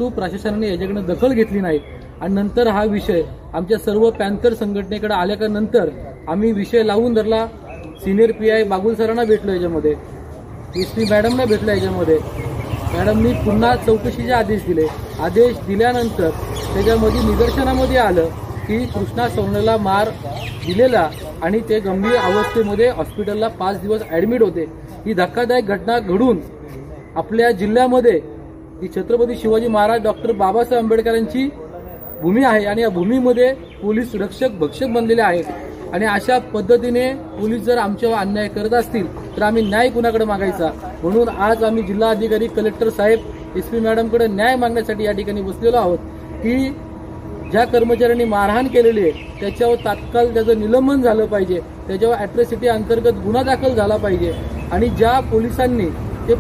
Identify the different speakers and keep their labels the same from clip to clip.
Speaker 1: प्रशासनाने याच्याकडे दखल घेतली नाही आणि नंतर हा विषय आमच्या सर्व पॅन्थर संघटनेकडे आल्यानंतर आम्ही विषय लावून धरला। सिनियर पीआय बागुल सरांना भेटलो, याच्यामध्ये एसपी मॅडमना भेटलो, याच्यामध्ये मॅडमनी पुन्हा चौकशीचे आदेश दिले। आदेश दिल्यानंतर त्याच्यामध्ये निदर्शनामध्ये आलं की कृष्णा सोनला मार दिलेला आणि ते गंभीर अवस्थेमध्ये हॉस्पिटलला 5 दिवस ऍडमिट होते। ही धक्कादायक घटना घडून आपल्या जिल्ह्यामध्ये ही छत्रपती शिवाजी महाराज डॉक्टर बाबासाहेब आंबेडकरांची भूमी आहे आणि या भूमीमध्ये पोलीस रक्षक भक्षक बनलेले आहेत आणि अशा पद्धतीने पोलीस जर आमच्यावर अन्याय करत असतील तर आम्ही न्याय कुणाकडे मागायचा। म्हणून आज आम्ही जिल्हाधिकारी कलेक्टर साहेब एसपी मॅडमकडे न्याय मागण्यासाठी या ठिकाणी बसलेलो आहोत की ज्या कर्मचाऱ्यांनी मारहाण केलेली आहे त्याच्यावर तात्काळ त्याचं निलंबन झालं पाहिजे, त्याच्यावर अॅट्रॉसिटी अंतर्गत गुन्हा दाखल झाला पाहिजे आणि ज्या पोलिसांनी ते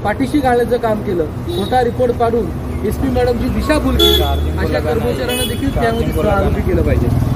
Speaker 1: पाठीशी घालण्याचं काम केलं, खोटा रिपोर्ट काढून एसपी मॅडमची दिशाभूल केली, अशा कर्मचाऱ्यांना देखील त्यामध्ये आरोपी केलं पाहिजे।